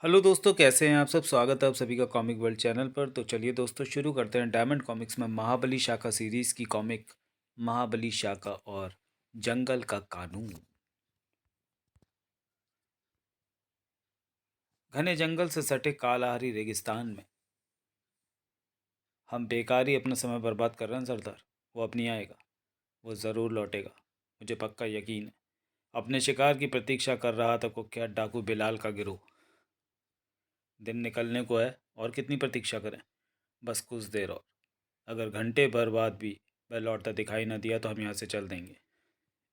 Hello दोस्तों, कैसे हैं आप सब। स्वागत है आप सभी का कॉमिक वर्ल्ड चैनल पर। तो चलिए दोस्तों, शुरू करते हैं डायमंड कॉमिक्स में महाबली शाखा सीरीज की कॉमिक महाबली शाखा और जंगल का कानून। घने जंगल से सटे कालाहारी रेगिस्तान में हम बेकार ही अपना समय बर्बाद कर रहे हैं सरदार। वो अपनी आएगा, वो ज़रूर लौटेगा, मुझे पक्का यकीन है। अपने शिकार की प्रतीक्षा कर रहा था कुख्यात डाकू बिलाल का गिरोह। दिन निकलने को है, और कितनी प्रतीक्षा करें। बस कुछ देर और। अगर घंटे भर बाद भी वह लौटता दिखाई न दिया तो हम यहाँ से चल देंगे।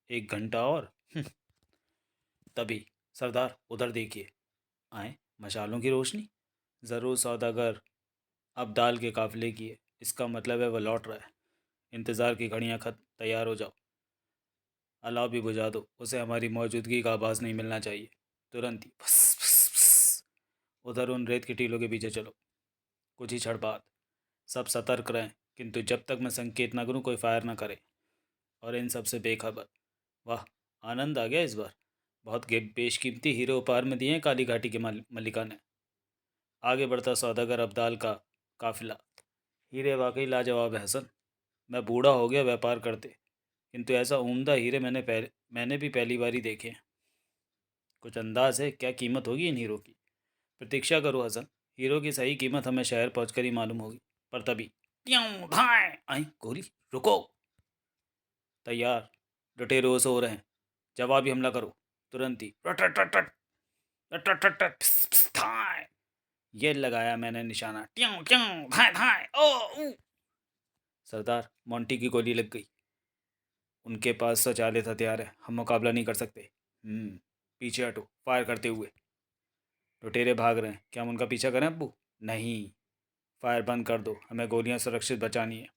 1 घंटा और। तभी सरदार उधर देखिए। आए, मशालों की रोशनी। ज़रूर सौदागर अब दाल के काफिले की है। इसका मतलब है वह लौट रहा है। इंतज़ार की घड़ियाँ खत्म, तैयार हो जाओ। अलाव भी बुझा दो, उसे हमारी मौजूदगी का आभास नहीं मिलना चाहिए। तुरंत ही फस फस फस। उधर उन रेत की टीलों के पीछे चलो। कुछ ही क्षण बाद सब सतर्क रहें, किंतु जब तक मैं संकेत न करूं कोई फायर न करे। और इन सब से बेखबर। वाह, आनंद आ गया इस बार। बहुत बेशकीमती हीरे उपहार में दिए हैं काली घाटी के मलिका ने। आगे बढ़ता सौदागर अब्दाल का काफिला। हीरे वाकई लाजवाब है हसन। मैं बूढ़ा हो गया व्यापार करते, किंतु ऐसा उम्दा हीरे मैंने भी पहली बार ही देखे हैं। कुछ अंदाज है क्या कीमत होगी इन हीरो की? प्रतीक्षा करो हसन। हीरो की सही कीमत हमें शहर पहुंचकर ही मालूम होगी। पर तभी ट्यों भाई आई गोली। रुको। तैयार। लुटेरे सो रहे हैं। जवाबी हमला करो। तुरंत ही रट रट रट रट रट रट रट रट, फिस, फिस, धाय। ये लगाया मैंने निशाना। ट्यों ट्यों धाय धाय ओ ऊ। सरदार, मोंटी की गोली लग गई। उनके पास स्वचालित हथियार है, हम मुकाबला नहीं कर सकते। पीछे हटो, फायर करते हुए। लुटेरे भाग रहे हैं, क्या हम उनका पीछा करें अब्बू? नहीं। फायर बंद कर दो, हमें गोलियां सुरक्षित बचानी है।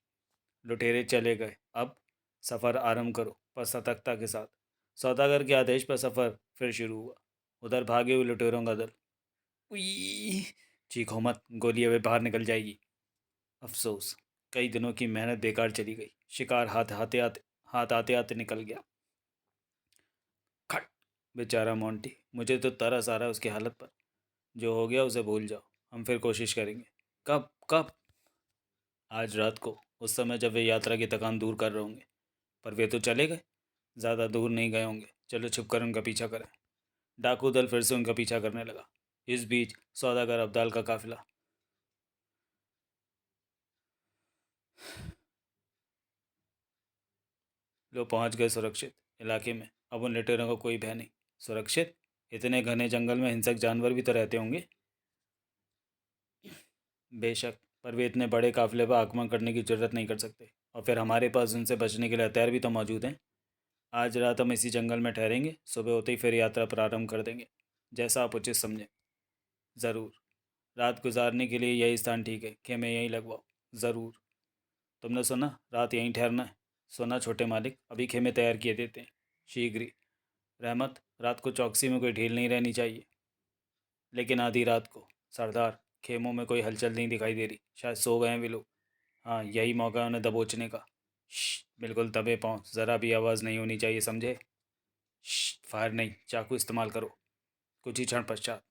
लुटेरे चले गए। अब सफ़र आरंभ करो, पर सतर्कता के साथ। सौदागर के आदेश पर सफ़र फिर शुरू हुआ। उधर भागे हुए लुटेरों का दल। उई! चीखो मत, गोली अभी बाहर निकल जाएगी। अफसोस, कई दिनों की मेहनत बेकार चली गई। शिकार हाथ आते आते निकल गया। खट। बेचारा मोंटी, मुझे तो तरस आ रहा है उसकी हालत पर। जो हो गया उसे भूल जाओ, हम फिर कोशिश करेंगे। कब कब? आज रात को, उस समय जब वे यात्रा की थकान दूर कर रहे होंगे। पर वे तो चले गए। ज़्यादा दूर नहीं गए होंगे, चलो छुप कर उनका पीछा करें। डाकू दल फिर से उनका पीछा करने लगा। इस बीच सौदागर अब्दाल का काफिला। लोग पहुंच गए सुरक्षित इलाके में। अब उन लुटेरों को कोई भय नहीं। सुरक्षित? इतने घने जंगल में हिंसक जानवर भी तो रहते होंगे। बेशक, पर वे इतने बड़े काफिले पर आक्रमण करने की जरूरत नहीं कर सकते। और फिर हमारे पास उनसे बचने के लिए हथियार भी तो मौजूद हैं। आज रात हम इसी जंगल में ठहरेंगे, सुबह होते ही फिर यात्रा प्रारंभ कर देंगे। जैसा आप उचित समझें। ज़रूर। रात गुजारने के लिए यही स्थान ठीक है, खेमे यहीं लगवाओ। ज़रूर। तुमने सुना, रात यहीं ठहरना है। सुना छोटे मालिक, अभी खेमे तैयार किए देते हैं। शीघ्र ही। रहमत, रात को चौकसी में कोई ढील नहीं रहनी चाहिए। लेकिन आधी रात को सरदार, खेमों में कोई हलचल नहीं दिखाई दे रही। शायद सो गए हैं वे लोग। हाँ, यही मौका है उन्हें दबोचने का। बिल्कुल दबे पाँव, ज़रा भी आवाज़ नहीं होनी चाहिए, समझे? फायर नहीं, चाकू इस्तेमाल करो। कुछ ही क्षण पश्चात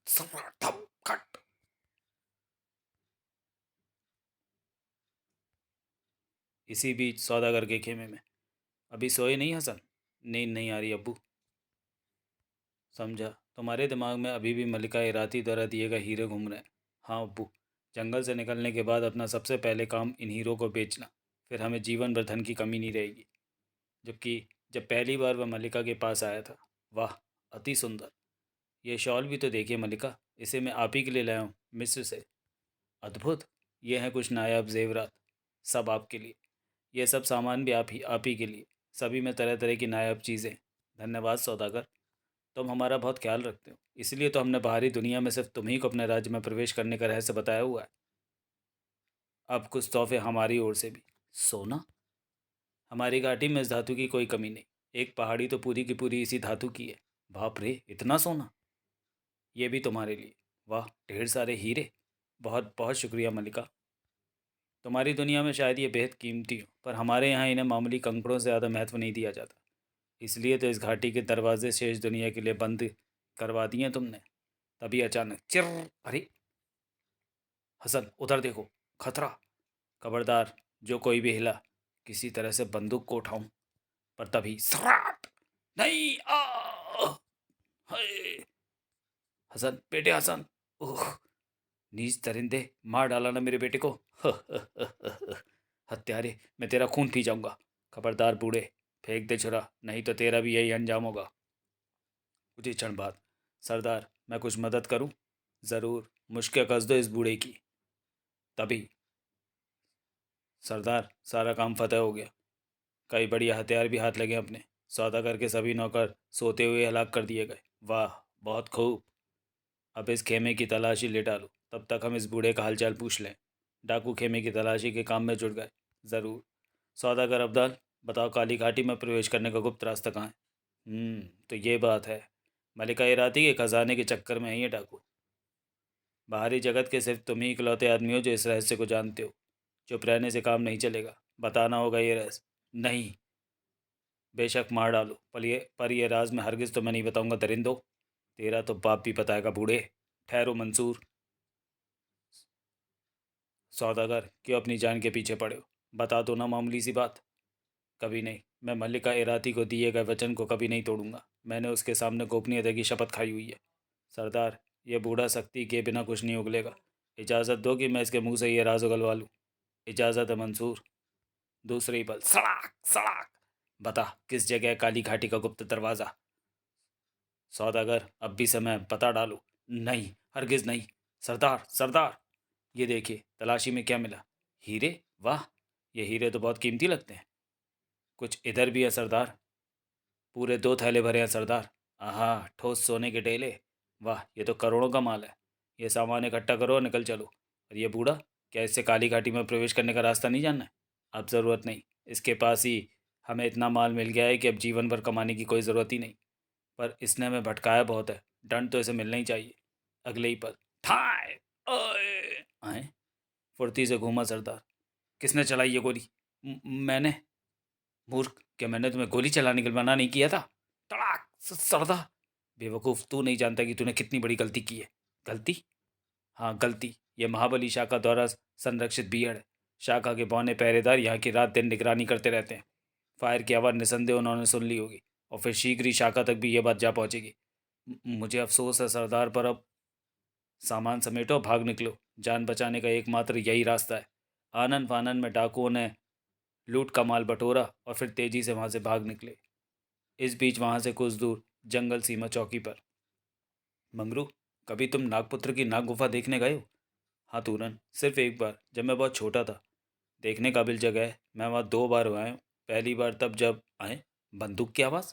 धम, खट। इसी बीच सौदागर के खेमे में। अभी सोए नहीं हसन? नींद नहीं आ रही अब्बू। समझा, तुम्हारे दिमाग में अभी भी मलिका इराती द्वारा दिए गए हीरे घूम रहे हैं। हाँ अब्बू। जंगल से निकलने के बाद अपना सबसे पहले काम इन हीरो को बेचना। फिर हमें जीवन भर धन की कमी नहीं रहेगी। जबकि जब पहली बार वह मलिका के पास आया था। वाह, अति सुंदर। ये शॉल भी तो देखिए मलिका, इसे मैं आप ही के लिए लाया हूँ, मिस्र से। अद्भुत। ये हैं कुछ नायाब जेवरात। सब आपके लिए। ये सब सामान भी आप ही के लिए। सभी में तरह तरह की नायाब चीज़ें। धन्यवाद सौदागर। तुम हमारा बहुत ख्याल रखते हो, इसलिए तो हमने बाहरी दुनिया में सिर्फ तुम्ही को अपने राज्य में प्रवेश करने का रहस्य बताया हुआ है। अब कुछ तोहफे हमारी ओर से भी। सोना? हमारी घाटी में इस धातु की कोई कमी नहीं। एक पहाड़ी तो पूरी की पूरी इसी धातु की है। बाप रे, इतना सोना! ये भी तुम्हारे लिए। वाह, ढेर सारे हीरे। बहुत बहुत शुक्रिया मलिका। तुम्हारी दुनिया में शायद ये बेहद कीमती हो, पर हमारे यहाँ इन्हें मामूली कंकड़ों से ज़्यादा महत्व नहीं दिया जाता। इसलिए तो इस घाटी के दरवाजे शेष दुनिया के लिए बंद करवा दिए तुमने, तभी अचानक चिर, अरे हसन उधर देखो, खतरा, खबरदार जो कोई भी हिला किसी तरह से बंदूक को उठाऊं। पर तभी सराट, नहीं हाय, हसन बेटे हसन, ओह, नीच दरिंदे, मार डाला ना मेरे बेटे को। हत्यारे, मैं तेरा खून पी जाऊंगा। खबरदार बूढ़े, फेंक दे छुरा, नहीं तो तेरा भी यही अंजाम होगा। कुछ ही क्षण बाद, सरदार मैं कुछ मदद करूं? जरूर, मुश्किल कस दो इस बूढ़े की। तभी सरदार सारा काम फतेह हो गया, कई बढ़िया हथियार भी हाथ लगे अपने, सौदागर के सभी नौकर सोते हुए हलाक कर दिए गए। वाह, बहुत खूब। अब इस खेमे की तलाशी ले डालो, तब तक हम इस बूढ़े का हालचाल पूछ लें। डाकू खेमे की तलाशी के काम में जुट गए। ज़रूर। सौदागर अब्दाल, बताओ काली घाटी में प्रवेश करने का गुप्त रास्ता कहाँ है? तो ये बात है, मलिका इरादी के खजाने के चक्कर में है ये डाकू। बाहरी जगत के सिर्फ तुम ही इकलौते आदमी हो जो इस रहस्य को जानते हो। चुप रहने से काम नहीं चलेगा, बताना होगा ये रहस्य। नहीं, बेशक मार डालो, पर ये राज मैं हरगिज़ तो मैं नहीं बताऊंगा दरिंदो। तेरा तो बाप भी बताएगा बूढ़े। ठहरो मंसूर। सौदागर, क्यों अपनी जान के पीछे पड़े हो? बता दो ना मामूली सी बात। कभी नहीं, मैं मल्लिका इराती को दिए गए वचन को कभी नहीं तोड़ूंगा। मैंने उसके सामने गोपनीयता की शपथ खाई हुई है। सरदार, ये बूढ़ा सख्ती के बिना कुछ नहीं उगलेगा। इजाज़त दो कि मैं इसके मुंह से ये राज उगलवा लूँ। इजाज़त है मंसूर। दूसरे ही पल सड़ाक सड़ाक, बता किस जगह है काली घाटी का गुप्त दरवाज़ा? सौदागर, अब भी समय, पता डालो। नहीं, हरगिज़ नहीं। सरदार सरदार, ये देखिए तलाशी में क्या मिला। हीरे, वाह, ये हीरे तो बहुत कीमती लगते हैं। कुछ इधर भी है सरदार, पूरे 2 थैले भरे हैं सरदार। आहा, ठोस सोने के ढेले। वाह, ये तो करोड़ों का माल है। ये सामान इकट्ठा करो और निकल चलो। और ये बूढ़ा, क्या इससे काली घाटी में प्रवेश करने का रास्ता नहीं जानना है? अब ज़रूरत नहीं, इसके पास ही हमें इतना माल मिल गया है कि अब जीवन भर कमाने की कोई ज़रूरत ही नहीं। पर इसने हमें भटकाया बहुत है, दंड तो इसे मिलना ही चाहिए। अगले ही पल ठाय, ओए आए, फुर्ती से घूमा सरदार। किसने चलाई ये गोली? मैंने। मूर्ख, क्या मैंने तुम्हें गोली चलाने के लिए मना नहीं किया था? तड़ाक, सरदार, बेवकूफ़, तू नहीं जानता कि तूने कितनी बड़ी गलती की है। गलती? हाँ गलती। ये महाबली शाखा द्वारा संरक्षित बीहड़ है। शाखा के बौने पहरेदार यहाँ की रात दिन निगरानी करते रहते हैं। फायर की आवाज़ निसंदेह उन्होंने सुन ली होगी, और फिर शीघ्र ही शाखा तक भी ये बात जा पहुँचेगी। मुझे अफसोस है सरदार, पर अब सामान समेटो, भाग निकलो। जान बचाने का एकमात्र यही रास्ता है। आनन फानन में डाकुओं ने लूट का माल बटोरा और फिर तेजी से वहां से भाग निकले। इस बीच वहां से कुछ दूर जंगल सीमा चौकी पर। मंगरू, कभी तुम नागपुत्र की नाग गुफा देखने गए हो? हाँ तूरन, सिर्फ एक बार, जब मैं बहुत छोटा था। देखने काबिल जगह है, मैं वहाँ 2 बार हुआ हूँ। पहली बार तब जब आए, बंदूक की आवाज़,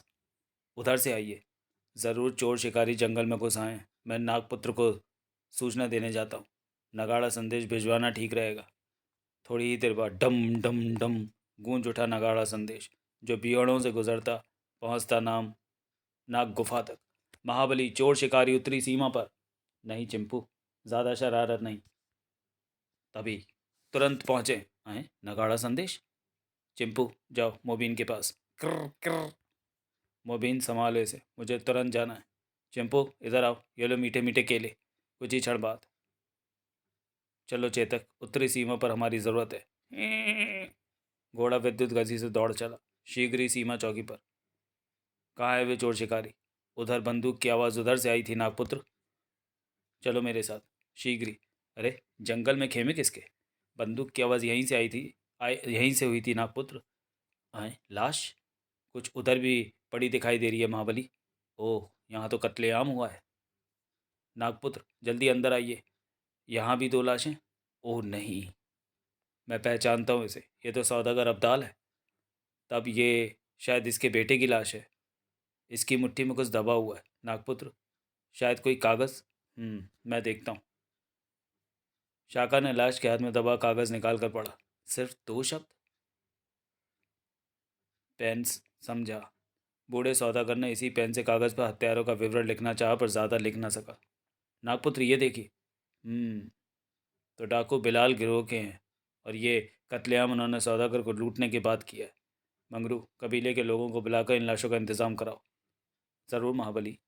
उधर से आई है। ज़रूर चोर शिकारी जंगल में घुस आए हैं। मैं नागपुत्र को सूचना देने जाता हूँ। नगाड़ा संदेश भिजवाना ठीक रहेगा। थोड़ी ही देर बाद डम डम डम गूंज उठा नगाड़ा संदेश, जो बियड़ों से गुजरता पहुंचता नाम नाग गुफा तक। महाबली चोर शिकारी उत्तरी सीमा पर। नहीं चिंपू, ज़्यादा शरारत नहीं। तभी तुरंत पहुंचे। आए, नगाड़ा संदेश। चिंपू, जाओ मोबिन के पास। क्र क्र, मोबिन संभालो इसे, मुझे तुरंत जाना है। चिंपू इधर आओ, ये लो मीठे मीठे केले। कुछ ही क्षण बाद, चलो चेतक, उत्तरी सीमा पर हमारी ज़रूरत है। घोड़ा विद्युत गति से दौड़ चला, शीघ्र ही सीमा चौकी पर। कहाँ है वे चोर शिकारी? उधर, बंदूक की आवाज़ उधर से आई थी नागपुत्र। चलो मेरे साथ, शीघ्र ही। अरे, जंगल में खेमे किसके? बंदूक की आवाज़ यहीं से आई थी, यहीं से हुई थी नागपुत्र। आए, लाश कुछ उधर भी पड़ी दिखाई दे रही है महाबली। ओह, यहाँ तो कत्लेआम हुआ है। नागपुत्र, जल्दी अंदर आइए, यहाँ भी 2 लाशें। ओह नहीं, मैं पहचानता हूँ इसे, ये तो सौदागर अब्दाल है। तब ये शायद इसके बेटे की लाश है। इसकी मुट्ठी में कुछ दबा हुआ है नागपुत्र, शायद कोई कागज़। मैं देखता हूँ। शाका ने लाश के हाथ में दबा कागज़ निकाल कर पढ़ा। सिर्फ 2 शब्द। पेन, समझा। बूढ़े सौदागर ने इसी पेन से कागज़ पर हत्यारों का विवरण लिखना चाहा, पर ज़्यादा लिख ना सका। नागपुत्र, ये देखिए। तो डाकू बिलाल गिरोह के हैं, और ये कत्लेआम उन्होंने सौदागर को लूटने के बाद किया है। मंगरू, कबीले के लोगों को बुलाकर इन लाशों का इंतज़ाम कराओ। ज़रूर महाबली।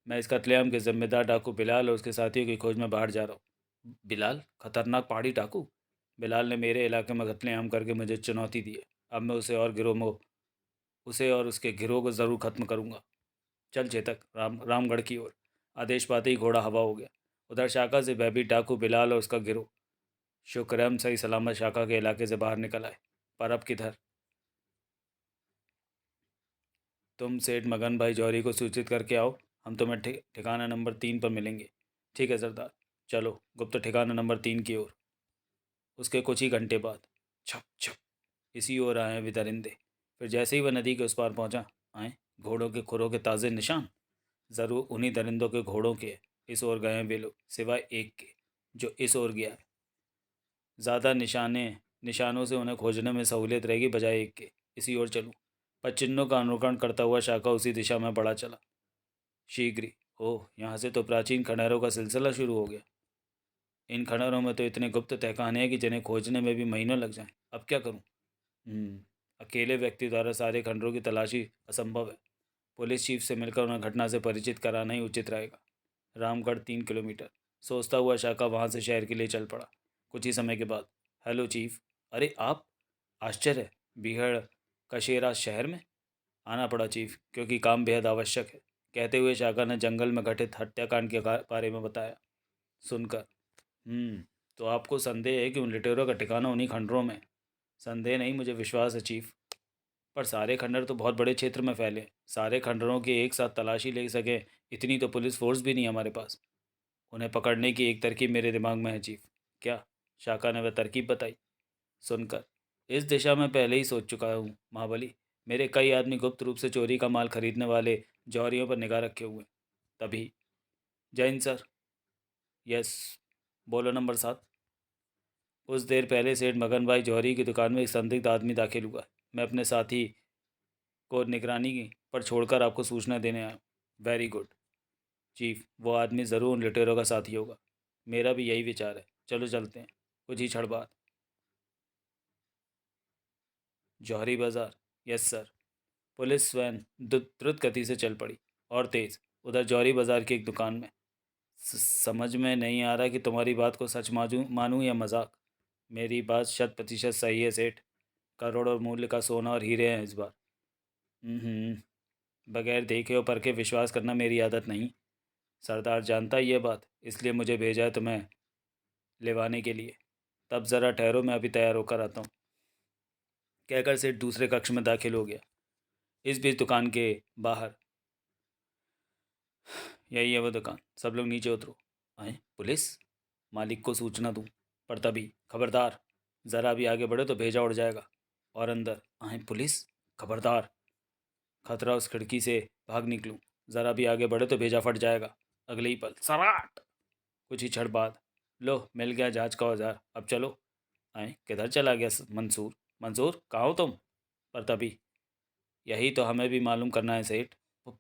मैं इस कत्लेआम के जिम्मेदार डाकू बिलाल और उसके साथियों की खोज में बाहर जा रहा हूँ। बिलाल? खतरनाक पहाड़ी डाकू? बिलाल ने मेरे इलाके में कत्लेआम करके मुझे चुनौती दी है। अब मैं उसे और उसके गिरोह को ज़रूर ख़त्म करूँगा। चल चेतक, रामगढ़ की ओर। आदेश पाते ही घोड़ा हवा हो गया। उधर शाखा से भयभीत डाकू बिलाल और उसका गिरोह शुक्र है हम सही सलामत शाखा के इलाके से बाहर निकल आए। पर अब किधर? तुम सेठ मगन भाई जौहरी को सूचित करके आओ। हम तुम्हें ठिकाना नंबर 3 पर मिलेंगे। ठीक है सरदार। चलो गुप्त ठिकाना नंबर 3 की ओर। उसके कुछ ही घंटे बाद छप छप इसी ओर आए वे दरिंदे। फिर जैसे ही वह नदी के उस पार पहुंचा, आए घोड़ों के खुरों के ताज़े निशान। ज़रूर उन्हीं दरिंदों के घोड़ों के इस ओर गए हैं वे लोग, सिवाय एक के जो इस ओर गया है। ज़्यादा निशानों से उन्हें खोजने में सहूलियत रहेगी बजाय एक के। इसी ओर चलूँ? पर चिन्हों का अनुकरण करता हुआ शाखा उसी दिशा में बढ़ा चला। शीघ्र ही। ओह, यहाँ से तो प्राचीन खंडहरों का सिलसिला शुरू हो गया। इन खंडहरों में तो इतने गुप्त तहखाने हैं कि जिन्हें खोजने में भी महीनों लग जाएं। अब क्या करूं? अकेले व्यक्ति द्वारा सारे खंडहरों की तलाशी असंभव है। पुलिस चीफ से मिलकर उन्हें घटना से परिचित कराना ही उचित रहेगा। रामगढ़ 3 किलोमीटर। सोचता हुआ शाखा वहाँ से शहर के लिए चल पड़ा। कुछ ही समय के बाद, हेलो चीफ। अरे आप? आश्चर्य है, बीहड़ कशेरा शहर में? आना पड़ा चीफ, क्योंकि काम बेहद आवश्यक है। कहते हुए शाखा ने जंगल में घटित हत्याकांड के बारे में बताया। सुनकर तो आपको संदेह है कि उन लुटेरों का ठिकाना उन्हीं खंडरों में है? संदेह नहीं, मुझे विश्वास है चीफ। पर सारे खंडर तो बहुत बड़े क्षेत्र में फैले हैं। सारे खंडरों की एक साथ तलाशी ले सके इतनी तो पुलिस फोर्स भी नहीं है हमारे पास। उन्हें पकड़ने की एक तरकीब मेरे दिमाग में है चीफ। क्या? शाखा ने वह तरकीब बताई। सुनकर, इस दिशा में पहले ही सोच चुका हूँ महाबली। मेरे कई आदमी गुप्त रूप से चोरी का माल खरीदने वाले जौहरियों पर निगाह रखे हुए हैं। तभी, जैन सर। यस, बोलो नंबर 7। कुछ देर पहले सेठ मगन भाई जौहरी की दुकान में एक संदिग्ध आदमी दाखिल हुआ। मैं अपने साथी को निगरानी पर छोड़कर आपको सूचना देने आया। वेरी गुड चीफ, वो आदमी ज़रूर उन लुटेरों का साथी होगा। मेरा भी यही विचार है। चलो चलते हैं। कुछ ही क्षण बाद, जौहरी बाजार। Yes sir. पुलिस वैन द्रुत गति से चल पड़ी, और तेज। उधर जौहरी बाजार की एक दुकान में। समझ में नहीं आ रहा कि तुम्हारी बात को सच मानूं या मजाक। मेरी बात 100% सही है सेठ। करोड़ों मूल्य का सोना और हीरे हैं इस बार। बगैर देखे और परखे विश्वास करना मेरी आदत नहीं। सरदार जानता है ये बात, इसलिए मुझे भेजा है तुम्हें लेवाने के लिए। तब ज़रा ठहरो, मैं अभी तैयार होकर आता हूँ। कहकर सेठ दूसरे कक्ष में दाखिल हो गया। इस बीच दुकान के बाहर, यही है वो दुकान, सब लोग नीचे उतरो। आए पुलिस? मालिक को सूचना दूँ? पर तभी, खबरदार, ज़रा भी आगे बढ़े तो भेजा उड़ जाएगा। और अंदर, आए पुलिस, खबरदार, खतरा उस खिड़की से भाग निकलूं। ज़रा भी आगे बढ़े तो भेजा फट जाएगा। अगले ही पल, सराट। कुछ ही क्षण बाद, लो मिल गया जांच का औजार, अब चलो। आए किधर चला गया मंसूर? मंसूर, कहाँ हो तुम? पर तभी, यही तो हमें भी मालूम करना है सेठ।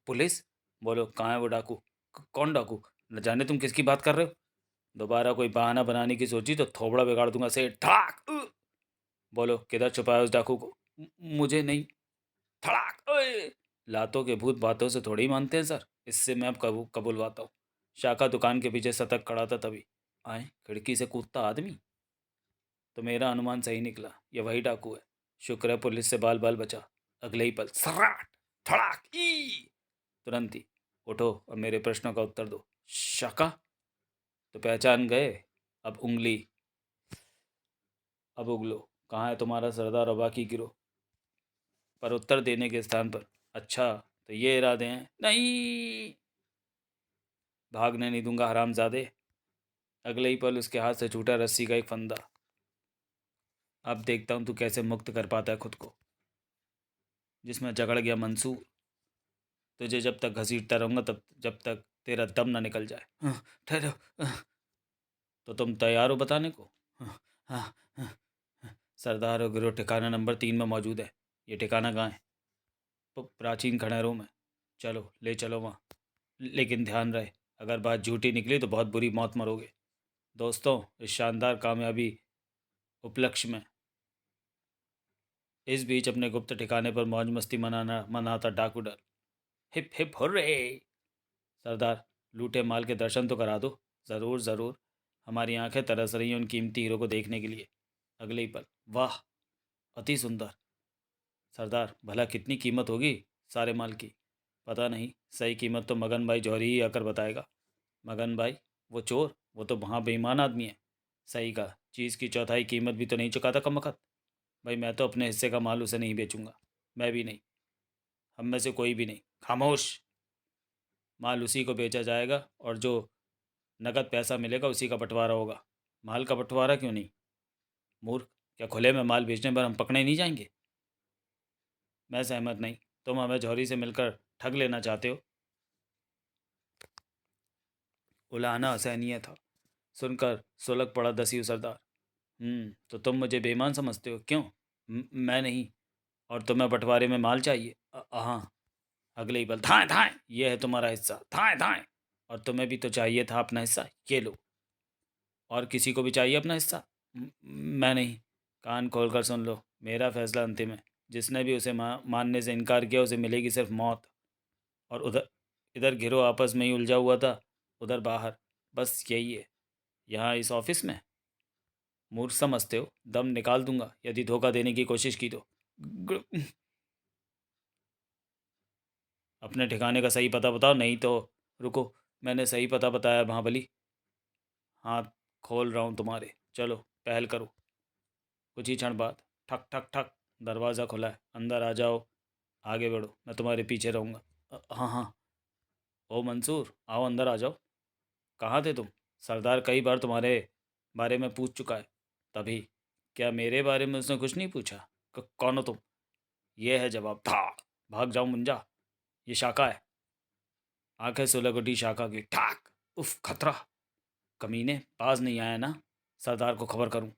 पुलिस? बोलो कहाँ है वो डाकू? कौन डाकू? न जाने तुम किसकी बात कर रहे हो। दोबारा कोई बहाना बनाने की सोची तो थोबड़ा बिगाड़ दूंगा सेठ। ठाक बोलो किधर छुपाया उस डाकू को? मुझे नहीं। धड़ाक ओए! लातों के भूत बातों से थोड़ी ही मानते हैं सर। इससे मैं अब कबूलवाता हूँ। शाखा दुकान के पीछे सतर्क खड़ा था। तभी, आए खिड़की से कूदता आदमी। तो मेरा अनुमान सही निकला, ये वही डाकू है। शुक्र है पुलिस से बाल बाल बचा। अगले ही पल, सराट, धड़ाक ई! तुरंत ही, उठो और मेरे प्रश्नों का उत्तर दो। शाखा? तो पहचान गए? अब उंगली, अब उगलो। कहाँ है तुम्हारा सरदार और बाकी गिरोह? पर उत्तर देने के स्थान पर, अच्छा तो ये इरादे हैं? नहीं, भागने नहीं दूंगा हरामजादे। अगले ही पल उसके हाथ से छूटा रस्सी का एक फंदा। अब देखता हूँ तू कैसे मुक्त कर पाता है खुद को, जिसमें जकड़ गया मंसूर। तुझे जब तक घसीटता रहूंगा तब जब तक तेरा दम ना निकल जाए। ठहरो। तो तुम तैयार हो बताने को? हाँ, सरदार और गिरोह ठिकाना नंबर 3 में मौजूद है। ये ठिकाना कहाँ है? प्राचीन खंडहरों में। चलो ले चलो वहाँ। लेकिन ध्यान रहे, अगर बात झूठी निकली तो बहुत बुरी मौत मरोगे। दोस्तों, इस शानदार कामयाबी उपलक्ष्य में इस बीच अपने गुप्त ठिकाने पर मौज मस्ती मनाता डाकू दल। Hip hip hurray! सरदार, लूटे माल के दर्शन तो करा दो। ज़रूर ज़रूर, हमारी आंखें तरस रही हैं उन कीमती हीरो को देखने के लिए। अगले ही पल, वाह, अति सुंदर। सरदार, भला कितनी कीमत होगी सारे माल की? पता नहीं, सही कीमत तो मगन भाई जौहरी ही आकर बताएगा। मगन भाई? वो चोर, वो तो वहाँ बेईमान आदमी है। सही कहा, चीज़ की चौथाई कीमत भी तो नहीं चुकाता कमबख्त। भाई मैं तो अपने हिस्से का माल उसे नहीं बेचूंगा। मैं भी नहीं, हम में से कोई भी नहीं। खामोश। माल उसी को बेचा जाएगा और जो नकद पैसा मिलेगा उसी का बंटवारा होगा। माल का बंटवारा क्यों नहीं? मूर्ख, क्या खुले में माल बेचने पर हम पकड़े नहीं जाएंगे? मैं सहमत नहीं। तुम हमें जौहरी से मिलकर ठग लेना चाहते हो। उलाहना असहनीय था। सुनकर सुलग पड़ा दस्यु सरदार। तो तुम मुझे बेईमान समझते हो, क्यों? मैं नहीं। और तुम्हें बंटवारे में माल चाहिए? हाँ। अगले ही पल, धाएं धाएं, ये है तुम्हारा हिस्सा, धाएं धाएं। और तुम्हें भी तो चाहिए था अपना हिस्सा, ये लो। और किसी को भी चाहिए अपना हिस्सा? मैं नहीं। कान खोलकर सुन लो, मेरा फैसला अंतिम है। जिसने भी उसे मानने से इनकार किया उसे मिलेगी सिर्फ मौत। और उधर, इधर गिरोह आपस में ही उलझा हुआ था, उधर बाहर। बस यही है। यहाँ इस ऑफिस में? मूर्ख समझते हो? दम निकाल दूंगा यदि धोखा देने की कोशिश की तो। ग- अपने ठिकाने का सही पता बताओ, नहीं तो। रुको, मैंने सही पता बताया महाबली। हाथ खोल रहा हूँ तुम्हारे, चलो पहल करो। कुछ ही क्षण बाद, ठक ठक ठक, दरवाज़ा खुला है। अंदर आ जाओ, आगे बढ़ो, मैं तुम्हारे पीछे रहूँगा। हाँ हाँ। ओ मंसूर, आओ अंदर आ जाओ। कहाँ थे तुम? सरदार कई बार तुम्हारे बारे में पूछ चुका है। तभी, क्या मेरे बारे में उसने कुछ नहीं पूछा? कौन हो तुम? ये है जवाब था। भाग जाओ मुंजा, ये शाखा है। आंखें सुलग उठी शाखा की। ठाक। उफ, खतरा। कमीने, पास नहीं आया ना? सरदार को खबर करूं।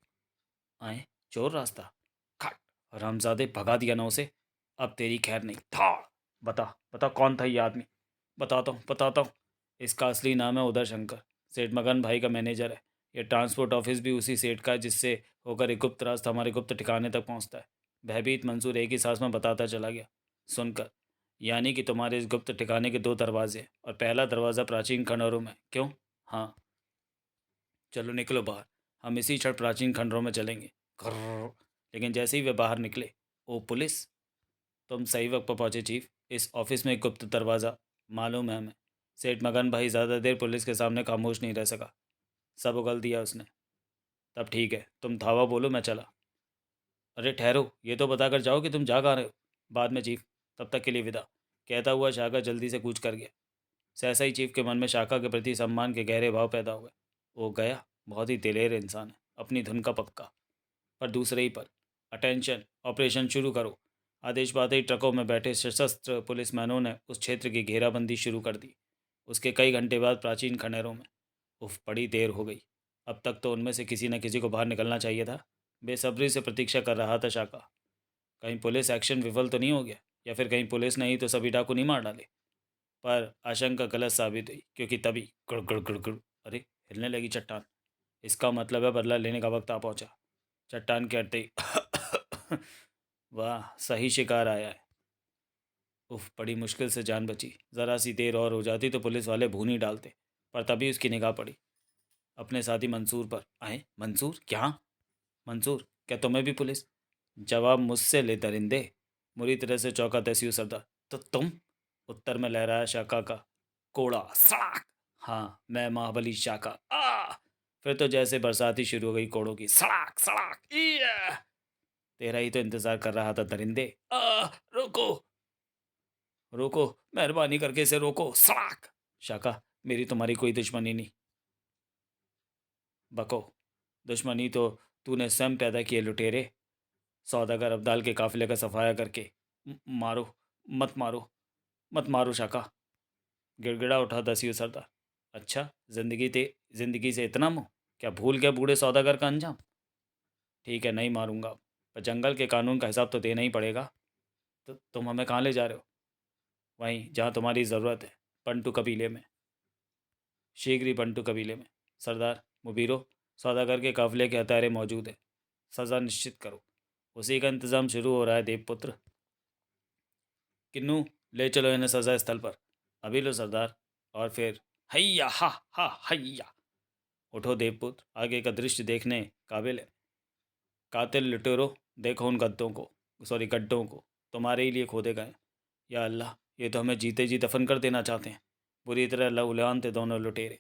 आए, चोर रास्ता। खट। हरामजादे, भगा दिया ना उसे। अब तेरी खैर नहीं था। बता, बता कौन था ये आदमी? बताता हूँ। इसका असली नाम है उदय शंकर। सेठ मगन भाई का मैनेजर है। ये ट्रांसपोर्ट ऑफिस भी उसी सेठ का है जिससे होकर एक गुप्त रास्ता हमारे गुप्त ठिकाने तक पहुंचता है। भयभीत मंसूर एक ही सांस में बताता चला गया। सुनकर, यानी कि तुम्हारे इस गुप्त ठिकाने के दो दरवाजे हैं और पहला दरवाज़ा प्राचीन खंडहरों में, क्यों? हाँ। चलो निकलो बाहर, हम इसी क्षण प्राचीन खंडहरों में चलेंगे। कर्र। लेकिन जैसे ही वे बाहर निकले, ओ पुलिस! तुम सही वक्त पर पहुंचे चीफ। इस ऑफिस में एक गुप्त दरवाज़ा मालूम है हमें। सेठ मगन भाई ज़्यादा देर पुलिस के सामने खामोश नहीं रह सका। सब उगल दिया उसने। तब ठीक है, तुम धावा बोलो, मैं चला। अरे ठहरो, ये तो बताकर जाओ कि तुम जा कहाँ रहे हो। बाद में चीफ, तब तक के लिए विदा। कहता हुआ शाखा जल्दी से कूच कर गया। सहसा ही चीफ के मन में शाखा के प्रति सम्मान के गहरे भाव पैदा हुए। वो गया, बहुत ही दिलेर इंसान है, अपनी धुन का पक्का। पर दूसरे ही पर, अटेंशन, ऑपरेशन शुरू करो। आदेश पाते ही ट्रकों में बैठे सशस्त्र पुलिसमैनों ने उस क्षेत्र की घेराबंदी शुरू कर दी। उसके कई घंटे बाद प्राचीन खंडहरों में, उफ, बड़ी देर हो गई। अब तक तो उनमें से किसी न किसी को बाहर निकलना चाहिए था। बेसब्री से प्रतीक्षा कर रहा था शाका। कहीं पुलिस एक्शन विफल तो नहीं हो गया, या फिर कहीं पुलिस ने ही तो सभी डाकू नहीं मार डाले। पर आशंका गलत साबित हुई, क्योंकि तभी गुड़ गुड़ गुड़ गुड़, अरे, हिलने लगी चट्टान। इसका मतलब है बदला लेने का वक्त आ पहुंचा। चट्टान के अड़ते ही वाह, सही शिकार आया है। उफ, बड़ी मुश्किल से जान बची। ज़रा सी देर और हो जाती तो पुलिस वाले भून ही डालते। पर तभी उसकी निगाह पड़ी अपने साथी मंसूर पर। आए, मंसूर क्या? मंसूर, क्या तुम्हें भी पुलिस? जवाब मुझसे ले दरिंदे। बुरी तरह से चौंका तहसील सरदार। तो तुम? उत्तर में लहराया शाका का कोड़ा, सड़ाक। हाँ, मैं महाबली शाका। फिर तो जैसे बरसात ही शुरू हो गई कोड़ों की, सड़ाक सड़ाक। तेरा ही तो इंतजार कर रहा था दरिंदे। रोको, रोको, मेहरबानी करके इसे रोको, सड़ाक। शाका, मेरी तुम्हारी कोई दुश्मनी नहीं। बको, दुश्मनी तो तूने स्वयं पैदा किए लुटेरे। सौदागर अब्दाल के काफिले का सफाया करके। मारो, मत मारो, मत मारो शाका। गिड़गिड़ा उठा दस्यु सरदार। अच्छा, जिंदगी से इतना मोह? क्या भूल गया बूढ़े सौदागर का अंजाम? ठीक है, नहीं मारूंगा, पर जंगल के कानून का हिसाब तो देना ही पड़ेगा। तो तुम हमें कहाँ ले जा रहे हो? वहीं जहाँ तुम्हारी ज़रूरत है, पंटू कबीले में। शीघ्र ही पंटू कबीले में। सरदार मुबीरो, सौदागर के काफिले के हत्यारे मौजूद है। सज़ा निश्चित करो। उसी का इंतज़ाम शुरू हो रहा है देवपुत्र। किन्नू, ले चलो इन्हें सज़ा स्थल पर। अभी लो सरदार। और फिर हैया हा हा हैया। उठो देवपुत्र, आगे का दृश्य देखने काबिल है। कातिल लुटेरो, देखो उन गड्ढों को तुम्हारे ही लिए खोदे गए। या अल्लाह, ये तो हमें जीते जी दफन कर देना चाहते हैं। बुरी तरह लहूलुहान थे दोनों लुटेरे।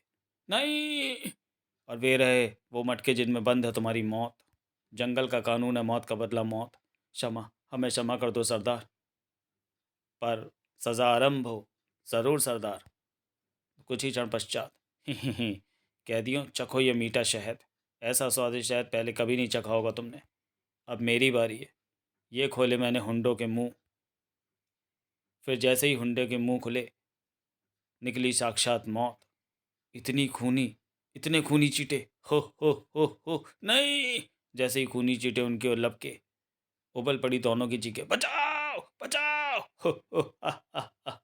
नहीं। और वे रहे वो मटके जिनमें बंद है तुम्हारी मौत। जंगल का कानून है, मौत का बदला मौत। क्षमा, हमें क्षमा कर दो सरदार। पर सज़ा आरंभ हो। ज़रूर सरदार। कुछ ही क्षण पश्चात कैदियों, चखो ये मीठा शहद। ऐसा स्वादिष्ट शहद पहले कभी नहीं चखा होगा तुमने। अब मेरी बारी है। ये खोले मैंने हुंडों के मुंह। फिर जैसे ही हुंडे के मुंह खुले, निकली साक्षात मौत। इतनी खूनी, इतने खूनी चीटे। हो नहीं। जैसे ही खूनी चीटे उनकी ओर लपके, उबल पड़ी दोनों की चीखें, बचाओ बचाओ। हो आह, आह, आह।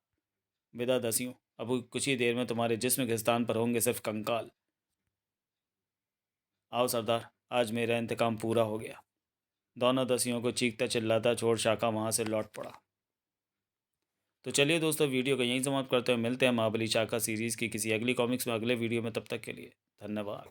विदा दसियों, अब कुछ ही देर में तुम्हारे जिस्म के स्थान पर होंगे सिर्फ कंकाल। आओ सरदार, आज मेरा इंतकाम पूरा हो गया। दोनों दसियों को चीखता चिल्लाता छोड़ शाका वहाँ से लौट पड़ा। तो चलिए दोस्तों, वीडियो को यहीं समाप्त करते हुए मिलते हैं महाबली शाका सीरीज़ की किसी अगली कॉमिक्स में अगले वीडियो में। तब तक के लिए धन्यवाद।